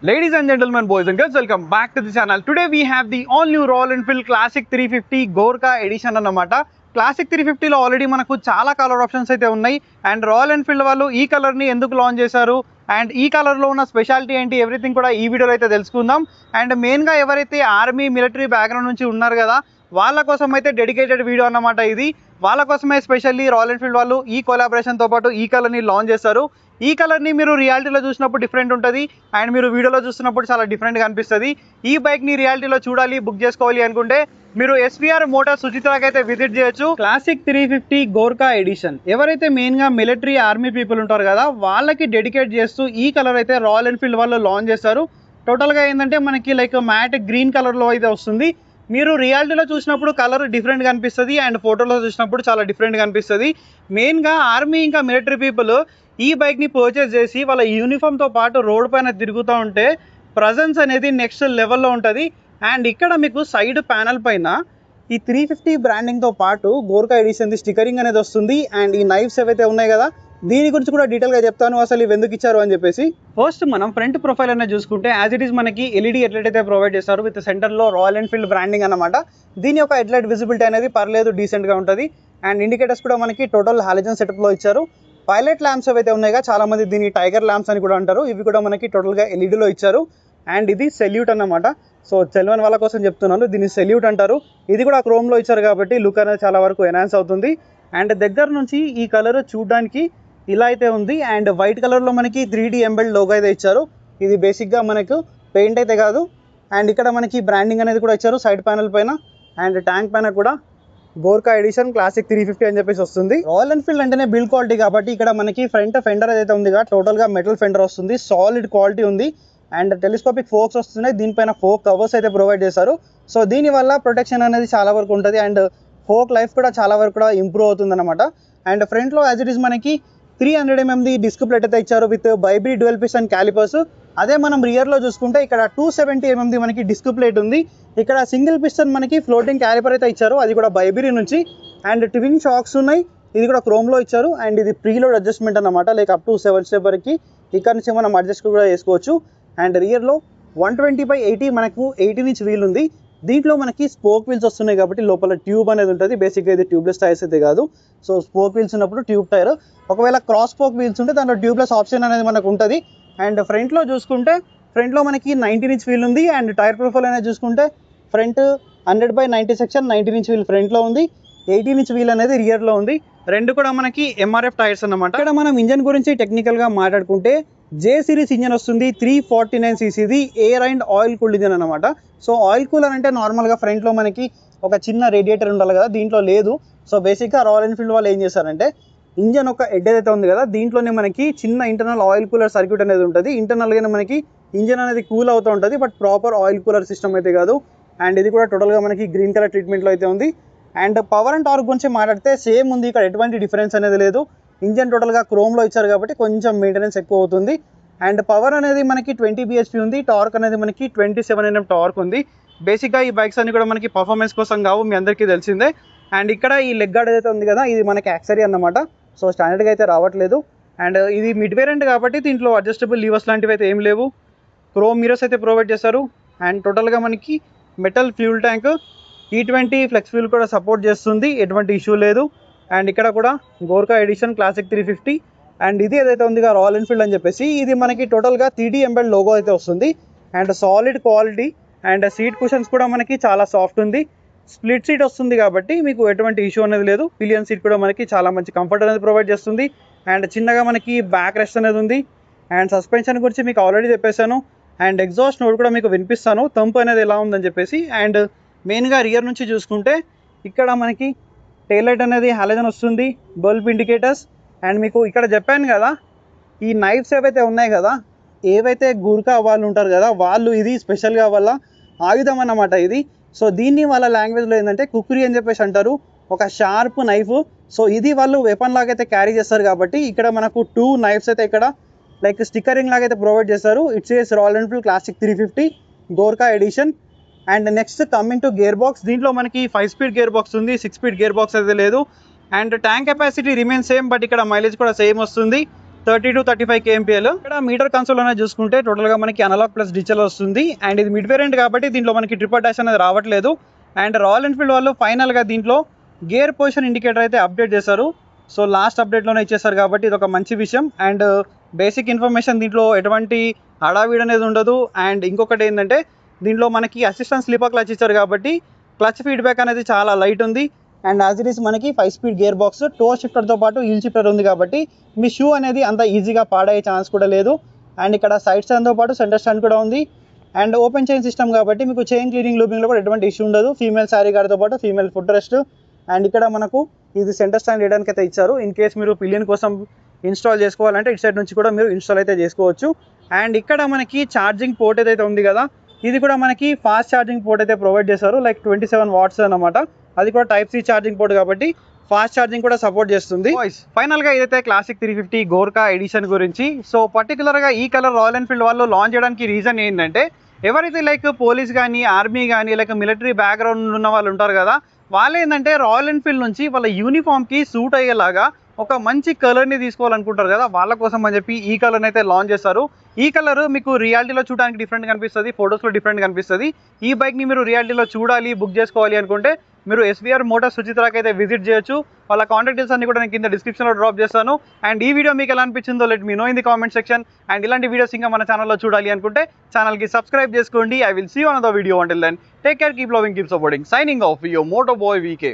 Ladies and gentlemen, boys and girls, welcome back to the channel. Today we have the all new Royal Enfield Classic 350 Gorka edition అన్నమాట. Classic 350 లో already మనకు చాలా colour options అయితే ఉన్నాయి and royal Enfield వాళ్ళు ఈ colour ని ఎందుకు లాంచ్ చేశారు అండ్ ఈ కలర్ లో ఉన్న స్పెషాలిటీ ఏంటి ఎవ్రీథింగ్ కూడా ఈ వీడియోలో అయితే తెలుసుకుందాం. అండ్ మెయిన్ గా ఎవరైతే ఆర్మీ మిలిటరీ బ్యాక్గ్రౌండ్ నుంచి ఉన్నారు కదా వాళ్ళ కోసం అయితే డెడికేటెడ్ వీడియో అన్నమాట ఇది. వాళ్ళ కోసమే స్పెషల్లీ రాయల్ ఎన్ఫీల్డ్ వాళ్ళు ఈ కొలాబరేషన్ తో పాటు ఈ కలర్ ని లాంచ్ చేశారు. ఈ కలర్ని మీరు రియాలిటీలో చూసినప్పుడు డిఫరెంట్ ఉంటుంది అండ్ మీరు వీడియోలో చూస్తున్నప్పుడు చాలా డిఫరెంట్గా అనిపిస్తుంది. ఈ బైక్ని రియాలిటీలో చూడాలి, బుక్ చేసుకోవాలి అనుకుంటే మీరు ఎస్వీఆర్ మోటార్స్ సుచిత్రాకి అయితే విజిట్ చేయొచ్చు. క్లాసిక్ 350 గోర్కా ఎడిషన్ ఎవరైతే మెయిన్గా మిలిటరీ ఆర్మీ పీపుల్ ఉంటారు కదా వాళ్ళకి డెడికేట్ చేస్తూ ఈ కలర్ అయితే రాయల్ ఎన్ఫీల్డ్ వాళ్ళు లాంచ్ చేస్తారు. టోటల్గా ఏంటంటే మనకి లైక్ మ్యాట్ గ్రీన్ కలర్లో అయితే వస్తుంది. మీరు రియాలిటీలో చూసినప్పుడు కలర్ డిఫరెంట్గా అనిపిస్తుంది అండ్ ఫోటోలో చూసినప్పుడు చాలా డిఫరెంట్గా అనిపిస్తుంది. మెయిన్గా ఆర్మీ ఇంకా మిలిటరీ పీపుల్ ఈ బైక్ని పర్చేస్ చేసి వాళ్ళ యూనిఫామ్తో పాటు రోడ్ పైన తిరుగుతూ ఉంటే ప్రజెన్స్ అనేది నెక్స్ట్ లెవెల్లో ఉంటుంది. అండ్ ఇక్కడ మీకు సైడ్ ప్యానల్ పైన ఈ 350 బ్రాండింగ్తో పాటు గోర్కా ఎడిషన్ది స్టికరింగ్ అనేది వస్తుంది. అండ్ ఈ నైఫ్స్ ఏవైతే ఉన్నాయి కదా దీని గురించి కూడా డీటెయిల్గా చెప్తాను అసలు ఇవి ఎందుకు ఇచ్చారు అని చెప్పేసి. ఫస్ట్ మనం ఫ్రంట్ ప్రొఫైల్ అనేది చూసుకుంటే యాజ్ ఇట్ ఈస్ మనకి ఎల్ఈడి హెడ్లైట్ అయితే ప్రొవైడ్ చేస్తారు విత్ సెంటర్లో రాయల్ ఎన్ఫీల్డ్ బ్రాండింగ్ అనమాట. దీని యొక్క హెడ్లైట్ విజిబిలిటీ అనేది పర్లేదు డీసెంట్గా ఉంటుంది. అండ్ ఇండికేటర్స్ కూడా మనకి టోటల్ హాలోజన్ సెటప్లో ఇచ్చారు. పైలట్ ల్యాంప్స్ ఏవైతే ఉన్నాయో చాలా మంది దీన్ని టైగర్ ల్యాంప్స్ అని కూడా అంటారు, ఇవి కూడా మనకి టోటల్గా ఎల్ఈడిలో ఇచ్చారు. అండ్ ఇది సెల్యూట్ అన్నమాట. సో తెలియని వాళ్ళ కోసం చెప్తున్నాను, దీన్ని సెల్యూట్ అంటారు. ఇది కూడా క్రోమ్లో ఇచ్చారు కాబట్టి లుక్ అనేది చాలా వరకు ఎన్హాన్స్ అవుతుంది. అండ్ దగ్గర నుంచి ఈ కలర్ చూడడానికి ఇలా అయితే ఉంది. అండ్ వైట్ కలర్లో మనకి 3D ఎంబెల్డ్ లోగో అయితే ఇచ్చారు. ఇది బేసిక్గా మనకు పెయింట్ అయితే కాదు. అండ్ ఇక్కడ మనకి బ్రాండింగ్ అనేది కూడా ఇచ్చారు సైడ్ ప్యానల్ పైన. అండ్ ట్యాంక్ పైన కూడా గోర్కా ఎడిషన్ క్లాసిక్ 350 అని చెప్పేసి వస్తుంది. రాయల్ ఎన్ఫీల్డ్ అంటేనే బిల్డ్ క్వాలిటీ కాబట్టి ఇక్కడ మనకి ఫ్రంట్ ఫెండర్ ఏదైతే ఉంది టోటల్గా మెటల్ ఫెండర్ వస్తుంది, సాలిడ్ క్వాలిటీ ఉంది. అండ్ టెలిస్కోపిక్ ఫోక్స్ వస్తున్నాయి, దీనిపైన ఫోక్ కవర్స్ అయితే ప్రొవైడ్ చేశారు. సో దీనివల్ల ప్రొటెక్షన్ అనేది చాలా వరకు ఉంటుంది అండ్ ఫోక్ లైఫ్ కూడా చాలా వరకు కూడా ఇంప్రూవ్ అవుతుంది అనమాట. అండ్ ఫ్రంట్లో యాజ్ ఇట్ ఈస్ మనకి 300 mm డిస్క్ ప్లేట్ అయితే ఇచ్చారు విత్ బైబ్రీ డ్యూయల్ పిస్టన్ క్యాలిపర్స్. అదే మనం రియర్లో చూసుకుంటే ఇక్కడ 270 mm మనకి డిస్క్ ప్లేట్ ఉంది. ఇక్కడ సింగిల్ పిస్టన్ మనకి ఫ్లోటింగ్ క్యాలిపర్ అయితే ఇచ్చారు, అది కూడా బైబ్రీ నుంచి. అండ్ ట్విన్ షాక్స్ ఉన్నాయి, ఇది కూడా క్రోమ్లో ఇచ్చారు. అండ్ ఇది ప్రీలోడ్ అడ్జస్ట్మెంట్ అనమాట, లైక్ అప్ టు 7 స్టెప్ వరకు ఇక్కడ నుంచి మనం అడ్జస్ట్ కూడా చేసుకోవచ్చు. అండ్ రియర్లో 120/80 మనకు 18 ఇంచ్ వీల్ ఉంది. దీంట్లో మనకి స్పోక్ వీల్స్ వస్తున్నాయి కాబట్టి లోపల ట్యూబ్ అనేది ఉంటుంది. బేసిక్గా ఇది ట్యూబ్లెస్ టైర్స్ అయితే కాదు. సో స్పోక్ వీల్స్ ఉన్నప్పుడు ట్యూబ్ టైర్, ఒకవేళ క్రాస్ స్పోక్ వీల్స్ ఉంటే దాంట్లో ట్యూబ్లెస్ ఆప్షన్ అనేది మనకు ఉంటుంది. అండ్ ఫ్రంట్లో చూసుకుంటే ఫ్రంట్లో మనకి 19 ఇంచ్ వీల్ ఉంది. అండ్ టైర్ ప్రొఫైల్ అనేది చూసుకుంటే ఫ్రంట్ 100/90 సెక్షన్ 19 ఇంచ్ వీల్ ఫ్రంట్లో ఉంది, 18 ఇంచ్ వీల్ అనేది రియర్లో ఉంది. రెండు కూడా మనకి ఎంఆర్ఎఫ్ టైర్స్ అన్నమాట. ఇక్కడ మనం ఇంజన్ గురించి టెక్నికల్గా మాట్లాడుకుంటే జే సిరీస్ ఇంజన్ వస్తుంది, 349cc air and oil cooled engine అనమాట. సో ఆయిల్ కూలర్ అంటే నార్మల్గా ఫ్రంట్లో మనకి ఒక చిన్న రేడియేటర్ ఉండాలి కదా, దీంట్లో లేదు. సో బేసిక్గా రాయల్ ఎన్ఫీల్డ్ వాళ్ళు ఏం చేశారంటే ఇంజన్ ఒక హెడ్ ఏదైతే ఉంది కదా దీంట్లోనే మనకి చిన్న ఇంటర్నల్ ఆయిల్ కూలర్ సర్క్యూట్ అనేది ఉంటుంది. ఇంటర్నల్గానే మనకి ఇంజన్ అనేది కూల్ అవుతూ ఉంటుంది, but proper oil cooler system అయితే కాదు. అండ్ ఇది కూడా టోటల్గా మనకి గ్రీన్ కలర్ ట్రీట్మెంట్లో అయితే ఉంది. అండ్ పవర్ అండ్ టార్క్ గురించి మాట్లాడితే సేమ్ ఉంది, ఇక్కడ ఎటువంటి డిఫరెన్స్ అనేది లేదు. ఇంజన్ టోటల్గా క్రోమ్లో ఇచ్చారు కాబట్టి కొంచెం మెయింటెనెన్స్ ఎక్కువ అవుతుంది. అండ్ పవర్ అనేది మనకి 20 bhp ఉంది, టార్క్ అనేది మనకి 27 Nm టార్క్ ఉంది. బేసిక్గా ఈ బైక్స్ అన్ని కూడా మనకి పర్ఫార్మెన్స్ కోసం కావు, మీ అందరికీ తెలిసిందే. అండ్ ఇక్కడ ఈ లెగ్ గార్డ్ ఏదైతే ఉంది కదా ఇది మనకి యాక్సరీ అన్నమాట. సో స్టాండర్డ్గా అయితే రావట్లేదు. అండ్ ఇది మిడ్ వేరియంట్ కాబట్టి దీంట్లో అడ్జస్టబుల్ లీవర్స్ లాంటివి అయితే ఏం లేవు. క్రోమ్ మిరర్స్ అయితే ప్రొవైడ్ చేస్తారు. అండ్ టోటల్గా మనకి metal fuel tank, E20 flex fuel కూడా సపోర్ట్ చేస్తుంది, ఎటువంటి ఇష్యూ లేదు. అండ్ ఇక్కడ కూడా గోర్కా ఎడిషన్ క్లాసిక్ 350. అండ్ ఇది ఏదైతే ఉందిగా రాయల్ ఎన్ఫీల్డ్ అని చెప్పేసి ఇది మనకి టోటల్గా 3D ఎంబెల్డ్ లోగో అయితే వస్తుంది. And solid quality. And seat cushions కూడా మనకి చాలా సాఫ్ట్ ఉంది, స్ప్లిట్ సీట్ వస్తుంది కాబట్టి మీకు ఎటువంటి ఇష్యూ అనేది లేదు. పిలియన్ సీట్ కూడా మనకి చాలా మంచి కంఫర్ట్ అనేది ప్రొవైడ్ చేస్తుంది. అండ్ చిన్నగా మనకి బ్యాక్ రెస్ట్ అనేది ఉంది. అండ్ సస్పెన్షన్ గురించి మీకు ఆల్రెడీ చెప్పేశాను. అండ్ ఎగ్జాస్ట్ నోట్ కూడా మీకు వినిపిస్తాను తంపు అనేది ఎలా ఉందని చెప్పేసి. అండ్ మెయిన్గా రియర్ నుంచి చూసుకుంటే ఇక్కడ మనకి టెయిల్ లైట్ అనేది హాలోజన్ వస్తుంది, బల్బ్ ఇండికేటర్స్. అండ్ మీకు ఇక్కడ చెప్పాను కదా ఈ నైఫ్స్ ఏవైతే ఉన్నాయి కదా ఏవైతే గూర్ఖా వాళ్ళు ఉంటారు కదా వాళ్ళు ఇది స్పెషల్గా వాళ్ళ ఆయుధం అన్నమాట ఇది. సో దీన్ని వాళ్ళ లాంగ్వేజ్లో ఏంటంటే కుక్రీ అని చెప్పేసి అంటారు, ఒక షార్ప్ నైఫ్. సో ఇది వాళ్ళు వెపన్ లాగా అయితే క్యారీ చేస్తారు కాబట్టి ఇక్కడ మనకు 2 నైఫ్స్ అయితే ఇక్కడ లైక్ స్టిక్కరింగ్ లాగా అయితే ప్రొవైడ్ చేస్తారు. It's ace Royal Enfield Classic 350 Gorkha edition. And next coming to gearbox, దీంట్లో మనకి 5 స్పీడ్ గేర్ బాక్స్ ఉంది, 6 స్పీడ్ గేర్ బాక్స్ అయితే లేదు. And tank capacity remain same, but ఇక్కడ మైలేజ్ కూడా సేమ్ వస్తుంది. 30 to 35 kmpl. ఇక్కడ మీటర్ కన్సోల్ అనేది చూసుకుంటే టోటల్గా మనకి అనలాగ్ ప్లస్ డిజిటల్ వస్తుంది. అండ్ ఇది మిడ్ వేరియంట్ కాబట్టి దీంట్లో మనకి ట్రిపుల్ డాష్ అనేది రావట్లేదు. అండ్ రాయల్ ఎన్ఫీల్డ్ వాళ్ళు ఫైనల్గా దీంట్లో గేర్ పొజిషన్ ఇండికేటర్ అయితే అప్డేట్ చేశారు. సో లాస్ట్ అప్డేట్లోనే ఇచ్చేస్తారు కాబట్టి ఇది ఒక మంచి విషయం. అండ్ బేసిక్ ఇన్ఫర్మేషన్ దీంట్లో ఎటువంటి హడావిడి అనేది ఉండదు. అండ్ ఇంకొకటి ఏంటంటే దీంట్లో మనకి అసిస్టెంట్ స్లీపర్ క్లచ్ ఇచ్చారు కాబట్టి క్లచ్ ఫీడ్బ్యాక్ అనేది చాలా లైట్ ఉంది. అండ్ యాజ్ ఇట్ ఈస్ మనకి 5 స్పీడ్ గేర్ బాక్స్, టో షిఫ్టర్తో పాటు హిల్ షిఫ్టర్ ఉంది కాబట్టి మీ షూ అనేది అంత ఈజీగా పాడయ్యే ఛాన్స్ కూడా లేదు. అండ్ ఇక్కడ సైడ్ స్టాండ్తో పాటు సెంటర్ స్టాండ్ కూడా ఉంది. అండ్ ఓపెన్ చైన్ సిస్టమ్ కాబట్టి మీకు చైన్ క్లీనింగ్ లూపింగ్లో కూడా ఎటువంటి ఇష్యూ ఉండదు. ఫీమేల్ శారీ గార్డ్తో పాటు ఫీమేల్ ఫుట్ రెస్ట్. అండ్ ఇక్కడ మనకు ఇది సెంటర్ స్టాండ్ వేయడానికి అయితే ఇచ్చారు. ఇన్ కేస్ మీరు పిలియన్ కోసం ఇన్స్టాల్ చేసుకోవాలంటే ఇటు సైడ్ నుంచి కూడా మీరు ఇన్స్టాల్ అయితే చేసుకోవచ్చు. అండ్ ఇక్కడ మనకి ఛార్జింగ్ పోర్ట్ ఏదైతే ఉంది కదా, ఇది కూడా మనకి ఫాస్ట్ ఛార్జింగ్ పోర్ట్ అయితే ప్రొవైడ్ చేశారు. లైక్ 27 వాట్స్ అనమాట. అది కూడా టైప్ సి ఛార్జింగ్ పోర్ట్ కాబట్టి ఫాస్ట్ ఛార్జింగ్ కూడా సపోర్ట్ చేస్తుంది. ఫైనల్గా ఇదైతే క్లాసిక్ 350 గోర్కా ఎడిషన్ గురించి. సో పర్టికులర్గా ఈ కలర్ రాయల్ ఎన్ఫీల్డ్ వాళ్ళు లాంచ్ చేయడానికి రీజన్ ఏంటంటే ఎవరైతే లైక్ పోలీస్ కానీ ఆర్మీ కానీ లైక్ మిలిటరీ బ్యాక్గ్రౌండ్ ఉన్న వాళ్ళు ఉంటారు కదా, వాళ్ళు ఏంటంటే రాయల్ ఎన్ఫీల్డ్ నుంచి వాళ్ళ యూనిఫామ్కి సూట్ అయ్యేలాగా ఒక మంచి కలర్ని తీసుకోవాలనుకుంటారు కదా, వాళ్ళ కోసం అని చెప్పి ఈ కలర్ని అయితే లాంచ్ చేస్తారు. ఈ కలర్ మీకు రియాలిటీలో చూడడానికి డిఫరెంట్ కనిపిస్తుంది, ఫొటోస్లో డిఫరెంట్ కనిపిస్తుంది. ఈ బైక్ని మీరు రియాలిటీలో చూడాలి, బుక్ చేసుకోవాలి అనుకుంటే మీరు ఎస్వీఆర్ మోటార్స్ సుచిత్రాకి అయితే విజిట్ చేయొచ్చు. వాళ్ళ కాంటాక్ట్ డీటెయిల్స్ అన్ని కూడా నేను కింద డిస్క్రిప్షన్లో డ్రాప్ చేస్తాను. అండ్ ఈ వీడియో మీకు ఎలా అనిపించిందో let me know in the comment section. And ఇలాంటి వీడియోస్ ఇంకా మన ఛానల్లో చూడాలి అనుకుంటే ఛానల్కి సబ్స్క్రైబ్ చేసుకోండి. I will see you on the video. Until then take care, keep loving, keep supporting. Signing off your moto boy VK.